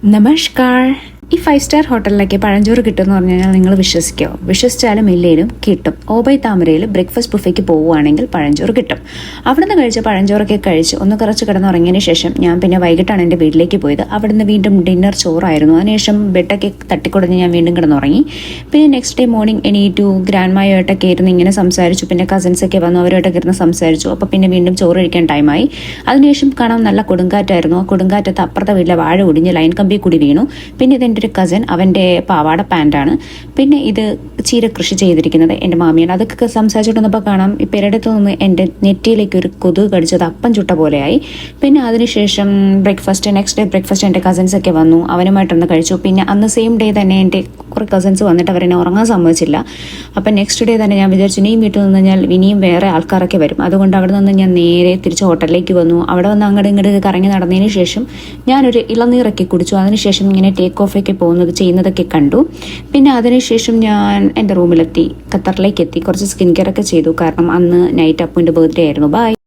नमस्कार। ഈ 5 സ്റ്റാർ ഹോട്ടലിലേക്ക് പഴഞ്ചോറ് കിട്ടുമെന്ന് പറഞ്ഞു കഴിഞ്ഞാൽ നിങ്ങൾ വിശ്വസിക്കുമോ? വിശ്വസിച്ചാലും ഇല്ലേലും കിട്ടും. ഓബൈ താമരയിൽ ബ്രേക്ക്ഫാസ്റ്റ് ബുഫേക്ക് പോവുകയാണെങ്കിൽ പഴഞ്ചോറ് കിട്ടും. അവിടുന്ന് കഴിച്ച പഴഞ്ചോറൊക്കെ കഴിച്ച് ഒന്ന് കുറച്ച് കിടന്നുറങ്ങിയതിന് ശേഷം ഞാൻ പിന്നെ വൈകിട്ടാണ് എൻ്റെ വീട്ടിലേക്ക് പോയത്. അവിടുന്ന് വീണ്ടും ഡിന്നർ ചോറായിരുന്നു. അതിനുശേഷം ബെഡൊക്കെ തട്ടിക്കൊടഞ്ഞ് ഞാൻ വീണ്ടും കിടന്നുറങ്ങി. പിന്നെ നെക്സ്റ്റ് ഡേ മോർണിംഗ് എണീറ്റു. ഗ്രാൻഡ് മായുമായിട്ടൊക്കെ ഇരുന്ന് ഇങ്ങനെ സംസാരിച്ചു. പിന്നെ കസിൻസൊക്കെ വന്നു, അവരുമായിട്ടൊക്കെ ഇരുന്ന് സംസാരിച്ചു. അപ്പോൾ പിന്നെ വീണ്ടും ചോറ് കഴിക്കാൻ ടൈമായി. അതിനുശേഷം കാണാൻ നല്ല കൊടുങ്കാറ്റായിരുന്നു. ആ കൊടുങ്കാറ്റത്ത് അപ്പുറത്തെ വീട്ടിലെ വാഴ ഒടിഞ്ഞ് ലൈൻ കമ്പി കൂടി വീണു. പിന്നെ ഇതെൻ്റെ ഒരു കസിൻ, അവൻ്റെ പാവാട പാൻറ്റാണ്. പിന്നെ ഇത് ചീര കൃഷി ചെയ്തിരിക്കുന്നത് എൻ്റെ മാമിയാണ്. അതൊക്കെ സംസാരിച്ചിട്ടൊന്നപ്പോൾ കാണാം ഈ പെരടത്ത് നിന്ന് എൻ്റെ നെറ്റിയിലേക്ക് ഒരു കൊതുക് കടിച്ചത് അപ്പം ചുട്ട പോലെയായി. പിന്നെ അതിനുശേഷം നെക്സ്റ്റ് ഡേ ബ്രേക്ക്ഫാസ്റ്റ് എൻ്റെ കസിൻസൊക്കെ വന്നു, അവനുമായിട്ടൊന്ന് കഴിച്ചു. പിന്നെ അന്ന് സെയിം ഡേ തന്നെ എൻ്റെ കുറേ കസിൻസ് വന്നിട്ട് അവരെന്നെ ഉറങ്ങാൻ സമ്മതിച്ചില്ല. അപ്പം നെക്സ്റ്റ് ഡേ തന്നെ ഞാൻ വിചാരിച്ചു ഇനിയും വീട്ടിൽ നിന്ന് കഴിഞ്ഞാൽ ഇനിയും വേറെ ആൾക്കാരൊക്കെ വരും. അതുകൊണ്ട് അവിടെ നിന്ന് ഞാൻ നേരെ തിരിച്ച് ഹോട്ടലിലേക്ക് വന്നു. അവിടെ വന്ന് അങ്ങോട്ട് ഇങ്ങോട്ട് കറങ്ങി നടന്നതിന് ശേഷം ഞാനൊരു ഇളനീറൊക്കെ കുടിച്ചു. അതിനുശേഷം ഇങ്ങനെ ടേക്ക് ഓഫൊക്കെ ചെയ്യുന്നതൊക്കെ കണ്ടു. പിന്നെ അതിനുശേഷം ഞാൻ എൻ്റെ റൂമിലെത്തി, ഖത്തറിലേക്ക് എത്തി. കുറച്ച് സ്കിൻ കെയർ ഒക്കെ ചെയ്തു, കാരണം അന്ന് നൈറ്റ് അപ്പുവിൻ്റെ ബർത്ത്ഡേ ആയിരുന്നു. ബൈ.